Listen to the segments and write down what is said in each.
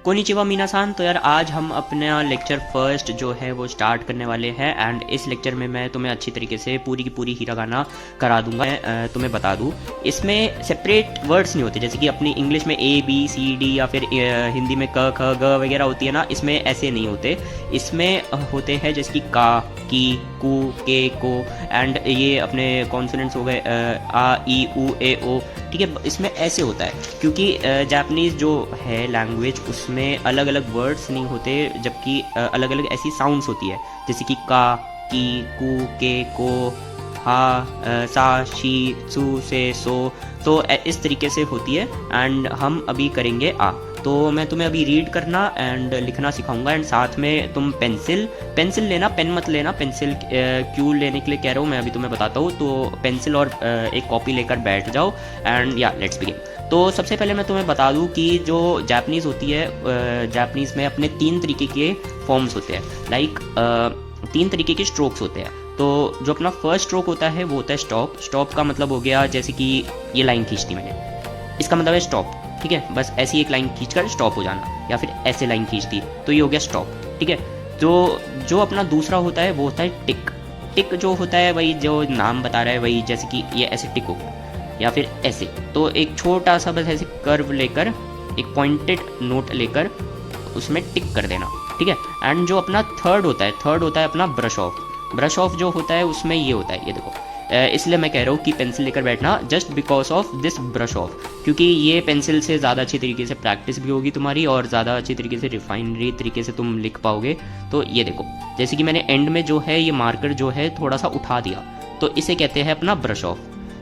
Konnichiwa मीना-सान। तो यार आज हम अपना लेक्चर फर्स्ट जो है वो स्टार्ट करने वाले हैं एंड इस लेक्चर में मैं तुम्हें अच्छी तरीके से पूरी की पूरी हिरागाना करा दूंगा। मैं तुम्हें बता दूं इसमें सेपरेट वर्ड्स नहीं होते, जैसे कि अपनी इंग्लिश में ए बी सी डी या फिर हिंदी में क ख ग वगैरह होती है ना, इसमें ऐसे नहीं होते। इसमें होते हैं जैसे कि का, की, कु, के, को एंड ये अपने कॉन्सोनेंट्स हो गए आ, ई, उ, ए, ओ। ठीक है, इसमें ऐसे होता है क्योंकि जापानीज़ जो है लैंग्वेज उसमें अलग अलग वर्ड्स नहीं होते, जबकि अलग अलग ऐसी साउंड्स होती है जैसे कि का, की, कु, के, को, हा, सा, शी, सु, से, सो। तो इस तरीके से होती है एंड हम अभी करेंगे आ। तो मैं तुम्हें अभी रीड करना एंड लिखना सिखाऊंगा एंड साथ में तुम पेंसिल लेना, पेन मत लेना। पेंसिल क्यों लेने के लिए कह रहा हूँ मैं अभी तुम्हें बताता हूँ। तो पेंसिल और एक कॉपी लेकर बैठ जाओ एंड या लेट्स बिगिन। तो सबसे पहले मैं तुम्हें बता दूँ कि जो जापानीज़ होती है, जापानीज़ में अपने 3 तरीके के फॉर्म्स होते हैं, लाइक 3 तरीके के स्ट्रोक्स होते हैं। तो जो अपना फर्स्ट स्ट्रोक होता है वो होता है स्टॉप। स्टॉप का मतलब हो गया जैसे कि ये लाइन खींच दी मैंने, इसका मतलब है स्टॉप। ठीक है, बस ऐसी एक लाइन खींचकर स्टॉप हो जाना, या फिर ऐसे लाइन खींच दी तो ये हो गया स्टॉप। ठीक है, तो जो अपना दूसरा होता है वो होता है टिक। टिक जो होता है वही जो नाम बता रहा है वही, जैसे कि ये ऐसे टिक हो या फिर ऐसे। तो एक छोटा सा बस ऐसे कर्व लेकर, एक पॉइंटेड नोट लेकर उसमें टिक कर देना। ठीक है, एंड जो अपना थर्ड होता है अपना ब्रश ऑफ। ब्रश ऑफ जो होता है उसमें ये होता है, ये देखो, इसलिए मैं कह रहा हूँ कि पेंसिल लेकर बैठना just because of this brush off, क्योंकि ये पेंसिल से ज़्यादा अच्छी तरीके से प्रैक्टिस भी होगी तुम्हारी और ज़्यादा अच्छी तरीके से रिफाइनरी तरीके से तुम लिख पाओगे। तो ये देखो, जैसे कि मैंने एंड में जो है ये मार्कर जो है थोड़ा सा उठा दिया, तो इसे कहते हैं अपना ब्रश ऑफ,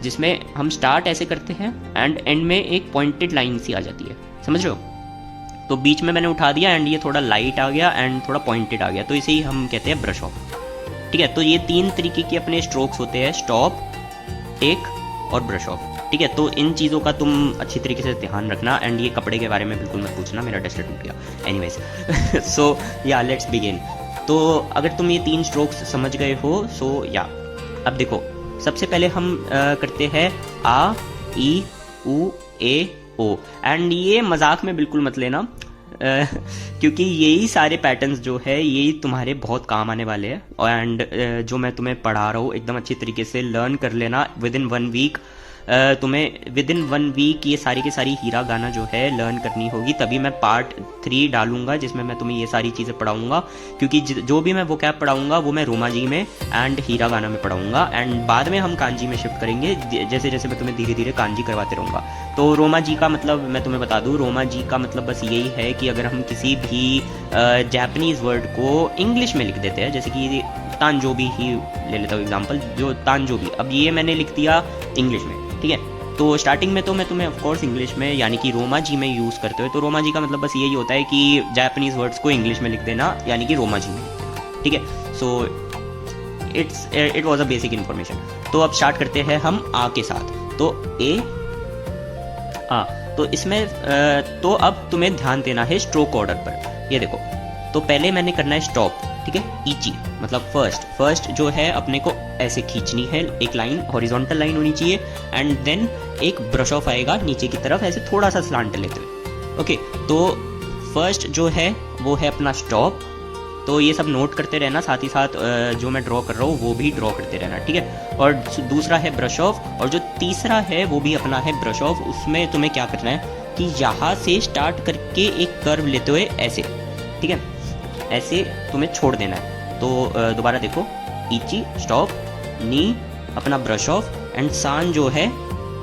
जिसमें हम स्टार्ट ऐसे करते हैं एंड एंड में एक पॉइंटेड लाइन सी आ जाती है, समझ रहे हो। तो बीच में मैंने उठा दिया एंड ये थोड़ा लाइट आ गया एंड थोड़ा पॉइंटेड आ गया, तो इसे ही हम कहते हैं ब्रश ऑफ। ठीक है, तो ये 3 तरीके के अपने स्ट्रोक्स होते हैं, स्टॉप, टेक और ब्रश ऑफ। ठीक है, तो इन चीज़ों का तुम अच्छी तरीके से ध्यान रखना एंड ये कपड़े के बारे में बिल्कुल मत पूछना, मेरा डस्टर टूट गया। एनीवेज सो या लेट्स बिगिन। तो अगर तुम ये 3 स्ट्रोक्स समझ गए हो सो या अब देखो, सबसे पहले हम करते हैं आ, ई, उ, ए, ओ एंड ये मजाक में बिल्कुल मत लेना क्योंकि यही सारे पैटर्न्स जो है यही तुम्हारे बहुत काम आने वाले हैं एंड जो मैं तुम्हें पढ़ा रहा हूँ एकदम अच्छी तरीके से लर्न कर लेना। विद इन 1 वीक तुम्हें विद इन 1 वीक ये सारी की सारी हिरागाना जो है लर्न करनी होगी, तभी मैं पार्ट 3 डालूंगा जिसमें मैं तुम्हें ये सारी चीज़ें पढ़ाऊंगा। क्योंकि जो भी मैं वोकैब पढ़ाऊंगा वो मैं रोमाजी में एंड हिरागाना में पढ़ाऊंगा एंड बाद में हम कांजी में शिफ्ट करेंगे, जैसे जैसे मैं तुम्हें धीरे धीरे कांजी करवाते रहूँगा। तो रोमाजी का मतलब मैं तुम्हें बता दूँ, रोमाजी का मतलब बस यही है कि अगर हम किसी भी जापानीज़ वर्ड को इंग्लिश में लिख देते हैं, जैसे कि तांजोबी ही ले लेता हूँ एग्जाम्पल, जो तांजोबी, अब ये मैंने लिख दिया इंग्लिश में। ठीक है, तो स्टार्टिंग में तो मैं तुम्हें ऑफकोर्स इंग्लिश में यानी कि रोमाजी में यूज़ करते हो, तो रोमाजी का मतलब बस यही होता है कि जापानीज़ वर्ड्स को इंग्लिश में लिख देना यानी कि रोमाजी में। ठीक है, so it was a basic information. तो अब स्टार्ट करते हैं हम आ के साथ। तो ए आ, तो इसमें तो अब तुम्हें ध्यान देना है स्ट्रोक ऑर्डर पर। ये देखो, तो पहले मैंने करना है स्टॉप। ठीक है, इची मतलब फर्स्ट जो है अपने को ऐसे खींचनी है, एक लाइन हॉरिजॉन्टल लाइन होनी चाहिए एंड देन एक ब्रश ऑफ आएगा नीचे की तरफ ऐसे थोड़ा सा स्लांट लेते हुए। ओके, तो फर्स्ट जो है वो है अपना स्टॉप। तो ये सब नोट करते रहना, साथ ही साथ जो मैं ड्रॉ कर रहा हूँ वो भी ड्रॉ करते रहना। ठीक है, और दूसरा है ब्रश ऑफ और जो तीसरा है वो भी अपना है ब्रश ऑफ। उसमें तुम्हें क्या करना है कि यहाँ से स्टार्ट करके एक कर्व लेते हुए ऐसे, ठीक है, ऐसे तुम्हें छोड़ देना है। तो दोबारा देखो, इची स्टॉप, नी अपना ब्रश ऑफ एंड सान जो है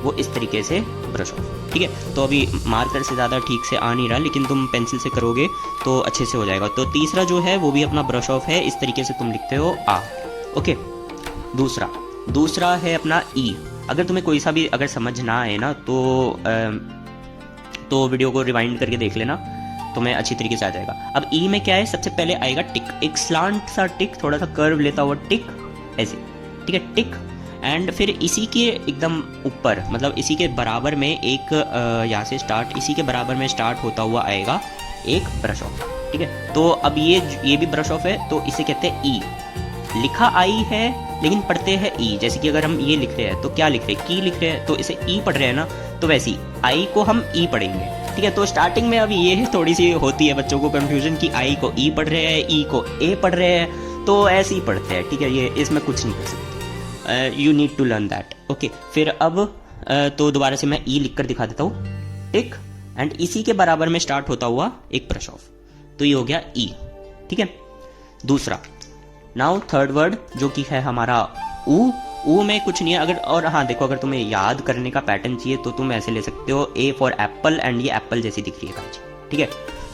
वो इस तरीके से ब्रश ऑफ। ठीक है, तो अभी मार्कर से ज़्यादा ठीक से आ नहीं रहा, लेकिन तुम पेंसिल से करोगे तो अच्छे से हो जाएगा। तो तीसरा जो है वो भी अपना ब्रश ऑफ है, इस तरीके से तुम लिखते हो आ। ओके, दूसरा है अपना ई। अगर तुम्हें कोई सा भी अगर समझ ना आए ना तो वीडियो को रिवाइंड करके देख लेना, तुम्हें अच्छी तरीके से आ जाएगा। अब ई में क्या है, सबसे पहले आएगा टिक, एक स्लांट सा टिक, थोड़ा सा कर्व लेता हुआ टिक ऐसे। ठीक है, टिक एंड फिर इसी के एकदम ऊपर मतलब इसी के बराबर में एक यहाँ से स्टार्ट, इसी के बराबर में स्टार्ट होता हुआ आएगा एक ब्रश ऑफ। ठीक है, तो अब ये भी ब्रश ऑफ है, तो इसे कहते हैं ई। लिखा आई है लेकिन पढ़ते हैं ई, जैसे कि अगर हम ये लिख रहे हैं तो क्या लिख रहे हैं, की लिख रहे हैं, तो इसे ई पढ़ रहे हैं ना, तो वैसे ही आई को हम ई पढ़ेंगे। ठीक है। तो स्टार्टिंग में अभी ये थोड़ी सी होती है बच्चों को कंफ्यूजन कि आई को ई पढ़ रहे हैं, ई को ए पढ़ रहे हैं, तो ऐसे ही पढ़ते हैं, ठीक है। ये इसमें कुछ नहीं कर सकते, you need to learn that, okay. फिर अब तो दोबारा से मैं ई लिख कर दिखा देता हूँ, टिक, एंड इसी के बराबर में स्टार्ट होता हुआ एक ब्रश ऑफ, तो ये हो गया ई, ठीक है। दूसरा, नाउ थर्ड वर्ड जो कि है हमारा ऊ में कुछ नहीं है। अगर और हाँ देखो, अगर तुम्हें याद करने का पैटर्न चाहिए तो तुम ऐसे ले सकते हो, ए फॉर एप्पल, एंड ये एप्पल जैसी दिख रही है कांची, ठीक है।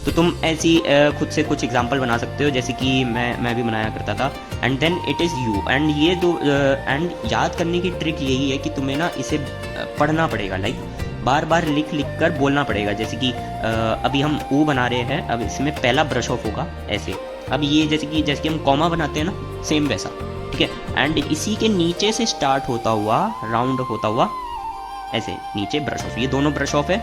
तो तुम ऐसी खुद से कुछ एग्जांपल बना सकते हो, जैसे कि मैं भी बनाया करता था। And then it is you, and ये दो एंड याद करने की ट्रिक यही है कि तुम्हें ना इसे पढ़ना पड़ेगा, लाइक बार बार लिख लिख कर बोलना पड़ेगा। जैसे कि अभी हम ऊ बना रहे हैं, अब इसमें पहला ब्रश ऑफ होगा ऐसे। अब ये जैसे कि हम कॉमा बनाते हैं ना, सेम वैसा, ठीक है। एंड इसी के नीचे से स्टार्ट होता हुआ, राउंड होता हुआ ऐसे नीचे ब्रश ऑफ, ये दोनों ब्रश ऑफ है।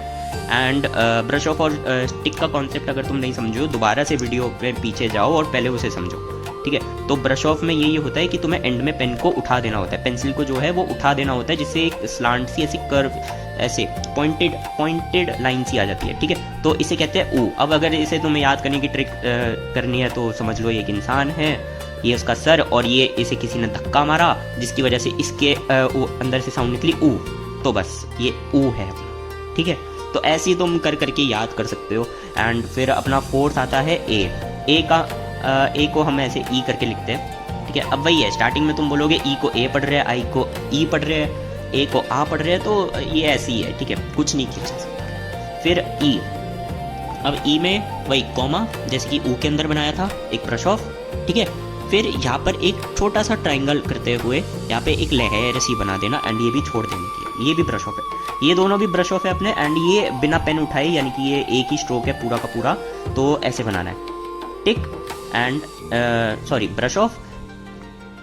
एंड ब्रश ऑफ और स्टिक का कॉन्सेप्ट अगर तुम नहीं समझो, दोबारा से वीडियो पे पीछे जाओ और पहले उसे समझो, ठीक है। तो ब्रश ऑफ में ये होता है कि तुम्हें एंड में पेन को उठा देना होता है, पेंसिल को जो है वो उठा देना होता है, जिससे एक स्लांट सी ऐसी कर्व, ऐसे पॉइंटेड लाइन सी आ जाती है, ठीक है। तो इसे कहते हैं ऊ। अब अगर इसे तुम्हें याद करने की ट्रिक करनी है तो समझ लो, ये एक इंसान है, ये उसका सर, और ये इसे किसी ने धक्का मारा जिसकी वजह से इसके अंदर से साउंड निकली ऊ, तो बस ये ऊ है, ठीक है। तो ऐसे ही तुम कर करके याद कर सकते हो। एंड फिर अपना फोर्थ आता है ए को हम ऐसे ई करके लिखते हैं, ठीक है। अब वही है, स्टार्टिंग में तुम बोलोगे ई को ए पढ़ रहे हैं, आई को ई पढ़ रहे हैं, ए को आ पढ़ रहे हैं, तो ये ऐसे ही है, ठीक है, कुछ नहीं किया जा सकता। फिर ई, अब ई में वही कॉमा, जैसे कि ऊ के अंदर बनाया था, एक ब्रश ऑफ, ठीक है। फिर यहाँ पर एक छोटा सा ट्राइंगल करते हुए यहाँ पे एक लहर सी बना देना, एंड ये भी छोड़ देने की, ये भी ब्रश ऑफ है, ये दोनों भी ब्रश ऑफ है अपने। एंड ये बिना पेन उठाए, यानी कि ये एक ही स्ट्रोक है पूरा का पूरा, तो ऐसे बनाना है, tick and sorry brush off,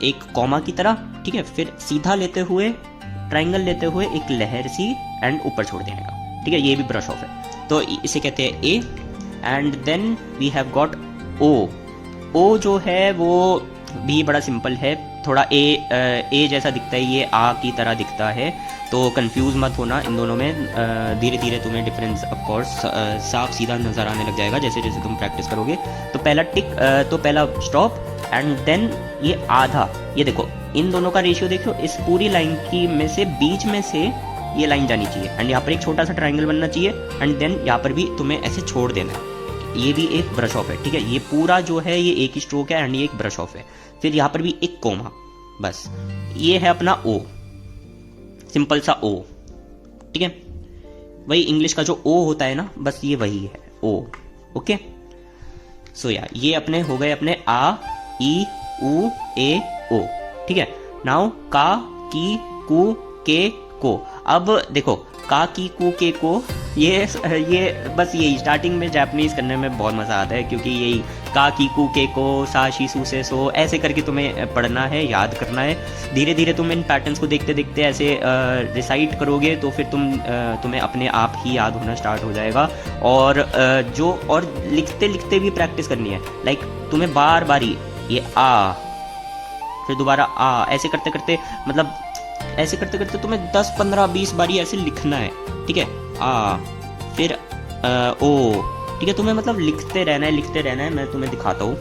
एक कॉमा की तरह, ठीक है। फिर सीधा लेते हुए, ट्राइंगल लेते हुए एक लहर सी, एंड ऊपर छोड़ देने का, ठीक है, ये भी ब्रश ऑफ है। तो इसे कहते हैं A. And then we have got O जो है वो भी बड़ा सिंपल है, थोड़ा ए जैसा दिखता है, ये आ की तरह दिखता है, तो कंफ्यूज मत होना इन दोनों में। धीरे धीरे तुम्हें डिफरेंस ऑफ कोर्स साफ सीधा नज़र आने लग जाएगा जैसे जैसे तुम प्रैक्टिस करोगे। तो पहला टिक, तो पहला स्टॉप, एंड देन ये आधा, ये देखो इन दोनों का रेशियो देखो, इस पूरी लाइन की में से बीच में से ये लाइन जानी चाहिए, एंड यहाँ पर एक छोटा सा ट्राइंगल बनना चाहिए, एंड देन यहाँ पर भी तुम्हें ऐसे छोड़ देना है, ये भी एक ब्रश ऑफ है, ठीक है। ये पूरा जो है ये एक ही स्ट्रोक है, एंड ये एक ब्रश ऑफ है। फिर यहाँ पर भी एक कोमा, बस ये है अपना ओ, सिंपल सा ओ, ठीक है। वही इंग्लिश का जो ओ होता है ना, बस ये वही है ओ, ओके। सो या ये अपने हो गए अपने आ, ई, ऊ, ए, ओ, ठीक है। नाउ का, की, कू, के, को। अब देखो का, की, कू, के, को, ये बस यही स्टार्टिंग में जापानीज करने में बहुत मज़ा आता है, क्योंकि यही का, की, कू, के, को, सा, शी, सू, से, सो, ऐसे करके तुम्हें पढ़ना है, याद करना है। धीरे धीरे तुम इन पैटर्न्स को देखते देखते ऐसे रिसाइट करोगे, तो फिर तुम्हें अपने आप ही याद होना स्टार्ट हो जाएगा। और लिखते लिखते भी प्रैक्टिस करनी है, लाइक तुम्हें बार बार ये आ, फिर दोबारा आ, ऐसे करते करते, मतलब ऐसे करते करते तुम्हें 10, 15, 20 बारी ऐसे लिखना है, ठीक है। आ, फिर ओ, ठीक है, तुम्हें मतलब लिखते रहना है। मैं तुम्हें दिखाता हूँ,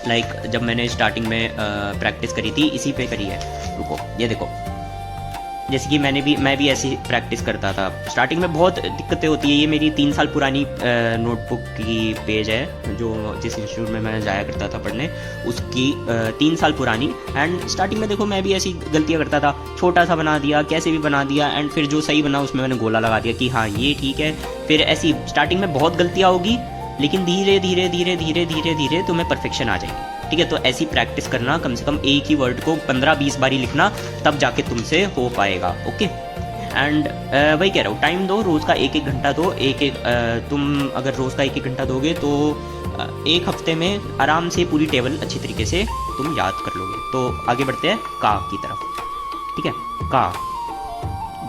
लाइक जब मैंने स्टार्टिंग में प्रैक्टिस करी थी, इसी पे करी है, रुको ये देखो, जैसे कि मैं भी ऐसी प्रैक्टिस करता था। स्टार्टिंग में बहुत दिक्कतें होती है, ये मेरी 3 साल पुरानी नोटबुक की पेज है, जो जिस इंस्टीट्यूट में मैं जाया करता था पढ़ने, उसकी 3 साल पुरानी। एंड स्टार्टिंग में देखो मैं भी ऐसी गलतियां करता था, छोटा सा बना दिया, कैसे भी बना दिया, एंड फिर जो सही बना उसमें मैंने गोला लगा दिया कि हाँ ये ठीक है। फिर ऐसी स्टार्टिंग में बहुत गलतियाँ होगी, लेकिन धीरे धीरे धीरे धीरे धीरे धीरे तुम्हें परफेक्शन आ जाएगी, ठीक है। तो ऐसी प्रैक्टिस करना, कम से कम एक ही वर्ड को 15-20 बारी लिखना, तब जाके तुमसे हो पाएगा, ओके। एंड वही कह रहा हूँ, टाइम दो, रोज़ का 1-1 घंटा दो, तुम अगर रोज़ का 1-1 घंटा दोगे तो 1 हफ्ते में आराम से पूरी टेबल अच्छी तरीके से तुम याद कर लोगे। तो आगे बढ़ते हैं का की तरफ, ठीक है। का,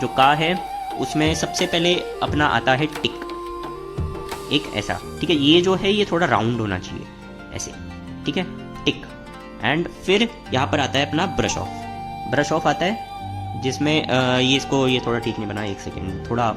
जो का है उसमें सबसे पहले अपना आता है टिक, एक ऐसा, ठीक है। ये जो है ये थोड़ा राउंड होना चाहिए ऐसे, ठीक है, टिक। एंड फिर यहाँ पर आता है अपना ब्रश ऑफ आता है, जिसमें ये थोड़ा ठीक नहीं बना, 1 सेकेंड, थोड़ा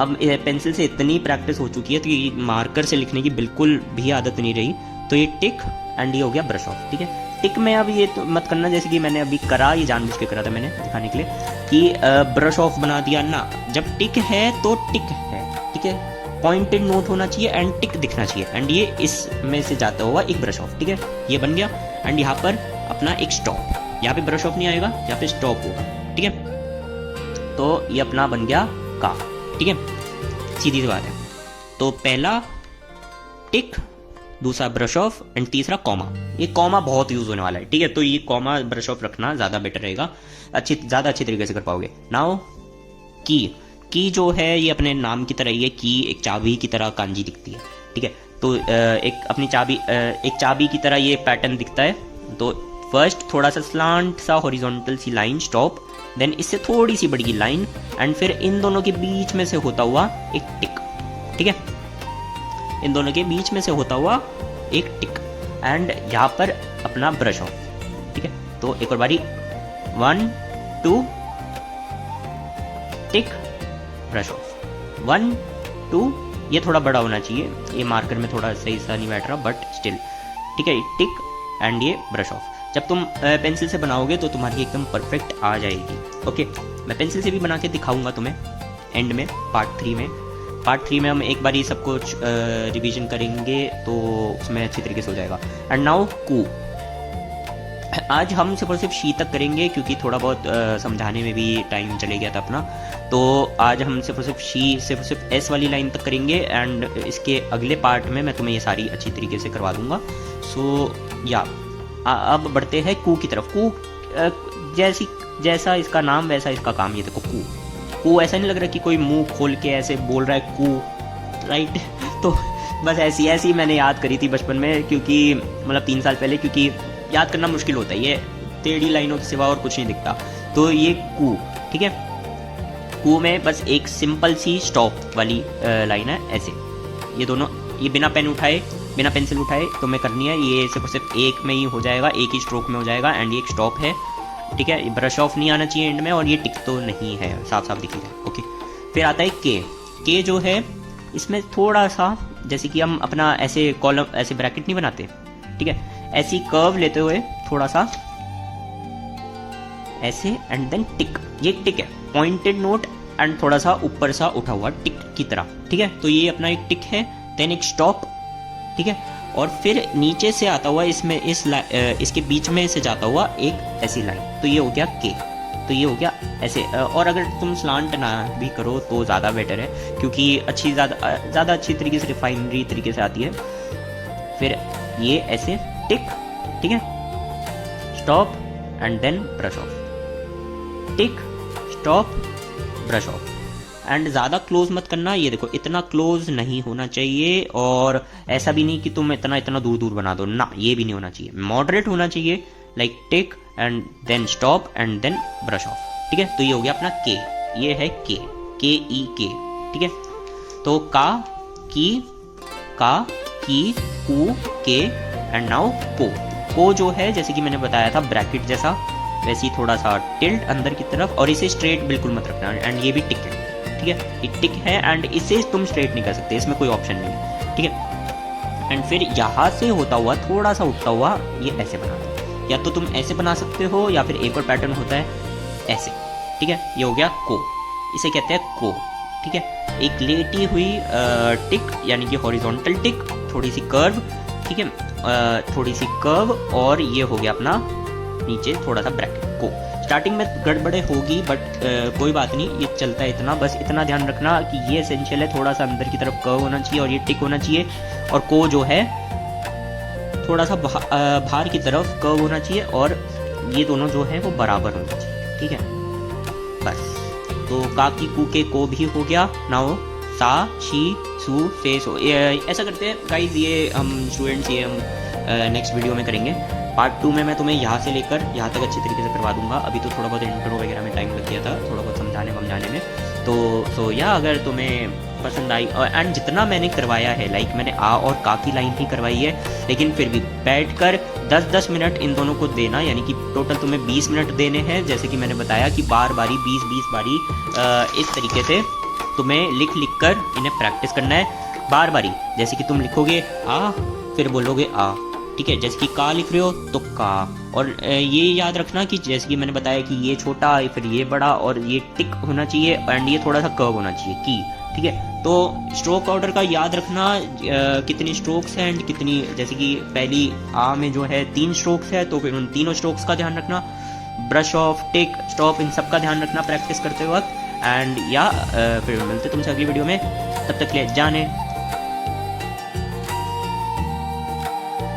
अब पेंसिल से इतनी प्रैक्टिस हो चुकी है तो ये मार्कर से लिखने की बिल्कुल भी आदत नहीं रही। तो ये टिक एंड ये हो गया ब्रश ऑफ। ठीक है, टिक में अब ये तो मत करना जैसे कि मैंने अभी करा, ये जानबूझ के करा था मैंने दिखाने के लिए कि ब्रश ऑफ बना दिया ना। जब टिक है तो टिक है, ठीक है, पॉइंटेड नोट होना चाहिए एंड टिक दिखना चाहिए, एंड ये इसमें से जाता हुआ एक ब्रश ऑफ। ठीक है, ये बन गया। एंड यहाँ पर अपना एक स्टॉप, यहाँ पे ब्रश ऑफ नहीं आएगा, यहाँ पे स्टॉप होगा। ठीक है, तो ये अपना बन गया का। ठीक है, सीधी सी बात है। तो पहला टिक, दूसरा ब्रश ऑफ एंड तीसरा कॉमा। ये कॉमा बहुत यूज होने वाला है। ठीक है, तो ये कॉमा ब्रश ऑफ रखना ज्यादा बेटर रहेगा, ज्यादा अच्छी तरीके से कर पाओगे। नाउ की जो है ये अपने नाम की तरह, ये की एक चाबी की तरह कांजी दिखती है। ठीक है, तो एक अपनी चाबी, एक चाबी की तरह ये पैटर्न दिखता है। तो फर्स्ट थोड़ा सा स्लांट सा हॉरिजॉन्टल सी लाइन स्टॉप, देन इससे थोड़ी सी बड़ी लाइन, एंड फिर इन दोनों के बीच में से होता हुआ एक टिक। ठीक है, इन दोनों के बीच में से होता हुआ एक टिक, एंड यहाँ पर अपना ब्रश ऑफ। ठीक है, तो एक और बारी, 1 2 टिक ब्रश ऑफ, 1 2। ये थोड़ा बड़ा होना चाहिए, ये मार्कर में थोड़ा सही सा नहीं बैठ रहा, बट स्टिल। ठीक है, टिक एंड ये ब्रश ऑफ। जब तुम पेंसिल से बनाओगे तो तुम्हारी एकदम परफेक्ट आ जाएगी। ओके, मैं पेंसिल से भी बना के दिखाऊंगा तुम्हें एंड में, पार्ट 3 में। पार्ट 3 में हम एक बार ये सब कुछ रिवीजन करेंगे तो उसमें अच्छी तरीके से हो जाएगा। एंड नाउ कू। आज हम सिर्फ और सिर्फ शी तक करेंगे क्योंकि थोड़ा बहुत समझाने में भी टाइम चले गया था अपना। तो आज हम सिर्फ और सिर्फ एस वाली लाइन तक करेंगे, एंड इसके अगले पार्ट में मैं तुम्हें ये सारी अच्छी तरीके से करवा दूंगा। सो या अब बढ़ते हैं कू की तरफ। कू जैसा इसका नाम वैसा इसका काम। ये देखो कू ऐसा नहीं लग रहा कि कोई मुंह खोल के ऐसे बोल रहा है कू, राइट। तो बस ऐसी मैंने याद करी थी बचपन में, क्योंकि मतलब 3 साल पहले, क्योंकि याद करना मुश्किल होता है, ये टेढ़ी लाइनों के सिवा और कुछ नहीं दिखता। तो ये कू। ठीक है, कू में बस एक सिंपल सी स्टॉप वाली लाइन है ऐसे। ये दोनों, ये बिना पेन उठाए, बिना पेंसिल उठाए तुम्हें करनी है। ये सिर्फ एक में ही हो जाएगा, एक ही स्ट्रोक में हो जाएगा, एंड ये एक स्टॉप है। ठीक है, ब्रश ऑफ नहीं आना चाहिए एंड में, और ये टिक तो नहीं है, साफ साफ दिखेगा। ओके, फिर आता है के जो है इसमें थोड़ा सा, जैसे कि हम अपना ऐसे कॉलम, ऐसे ब्रैकेट नहीं बनाते। ठीक है, ऐसी कर्व लेते हुए थोड़ा सा ऐसे, एंड देन टिक। ये टिक है, पॉइंटेड नोट एंड थोड़ा सा ऊपर सा उठा हुआ टिक की तरह। ठीक है, तो ये अपना एक टिक है, देन एक स्टॉप। ठीक है, और फिर नीचे से आता हुआ इसमें इसके बीच में से जाता हुआ एक ऐसी लाइन। तो ये हो गया के। तो ये हो गया ऐसे। और अगर तुम स्लांट ना भी करो तो ज़्यादा बेटर है, क्योंकि ज़्यादा अच्छी तरीके से रिफाइनरी तरीके से आती है। फिर ये ऐसे टिक। ठीक है, stop and then brush off, tick stop brush off. And ज़्यादा क्लोज मत करना, ये देखो इतना क्लोज नहीं होना चाहिए, और ऐसा भी नहीं कि तुम इतना दूर बना दो ना, ये भी नहीं होना चाहिए, मॉडरेट होना चाहिए, like tick and then stop and then brush off. ठीक है, तो ये हो गया अपना के। ये है के ई के। ठीक है, तो का की कू के, एंड नाउ को जो है जैसे कि मैंने बताया था ब्रैकेट जैसा, वैसे ही थोड़ा सा टिल्ट अंदर की तरफ, और इसे स्ट्रेट बिल्कुल मत रखना। एंड ये भी टिक है। ठीक है, ये टिक है एंड इसे तुम स्ट्रेट नहीं कर सकते, इसमें कोई ऑप्शन नहीं है। ठीक है, एंड फिर यहाँ से होता हुआ थोड़ा सा उठता हुआ ये ऐसे बना दो, या तो तुम ऐसे बना सकते हो, या फिर एक और पैटर्न होता है ऐसे। ठीक है, ये हो गया को, इसे कहते हैं को। ठीक है, एक लेटी हुई टिक, यानी कि हॉरिजॉन्टल टिक, थोड़ी सी कर्व। ठीक है, थोड़ी सी कर्व, और ये हो गया अपना नीचे थोड़ा सा ब्रैकेट को। स्टार्टिंग में गड़बड़े होगी, बट कोई बात नहीं, ये चलता है इतना। बस इतना ध्यान रखना कि ये एसेंशियल है, थोड़ा सा अंदर की तरफ कर्व होना चाहिए, और ये टिक होना चाहिए, और को जो है थोड़ा सा बाहर की तरफ कर्व होना चाहिए, और ये दोनों जो है वो बराबर होना चाहिए। ठीक है, बस। तो का की कू के को भी हो गया। नाउ सा शी सू से सो, ऐसा करते हैं गाइज। ये हम स्टूडेंट्स, ये हम नेक्स्ट वीडियो में करेंगे। पार्ट 2 में मैं तुम्हें यहाँ से लेकर यहाँ तक अच्छी तरीके से करवा दूंगा। अभी तो थोड़ा बहुत इंट्रो वगैरह में टाइम लग गया था, थोड़ा बहुत समझाने में। तो या अगर तुम्हें पसंद आई, एंड जितना मैंने करवाया है, लाइक मैंने आ और का की लाइन ही करवाई है, लेकिन फिर भी बैठकर 10-10 मिनट इन दोनों को देना, यानी कि टोटल तुम्हें 20 मिनट देने हैं। जैसे कि मैंने बताया कि 20 बारी इस तरीके से तुम्हें लिख लिख कर इन्हें प्रैक्टिस करना है बार बारी। जैसे कि तुम लिखोगे आ, फिर बोलोगे आ, ठीक है। जैसे कि का लिख रहे हो तो का। और ये याद रखना कि जैसे कि मैंने बताया कि ये छोटा फिर ये बड़ा और ये टिक होना चाहिए एंड ये थोड़ा सा कर्व होना चाहिए की, ठीक है। तो स्ट्रोक ऑर्डर का याद रखना, कितनी स्ट्रोक्स हैं एंड कितनी, जैसे कि पहली आ में जो है 3 स्ट्रोक्स है तो फिर उन तीनों स्ट्रोक्स का ध्यान रखना। ब्रश ऑफ, टिक, स्टॉप, इन सब का ध्यान रखना प्रैक्टिस करते वक्त। एंड या फिर मिलते तुमसे अगली वीडियो में, तब तक के लिए जाने।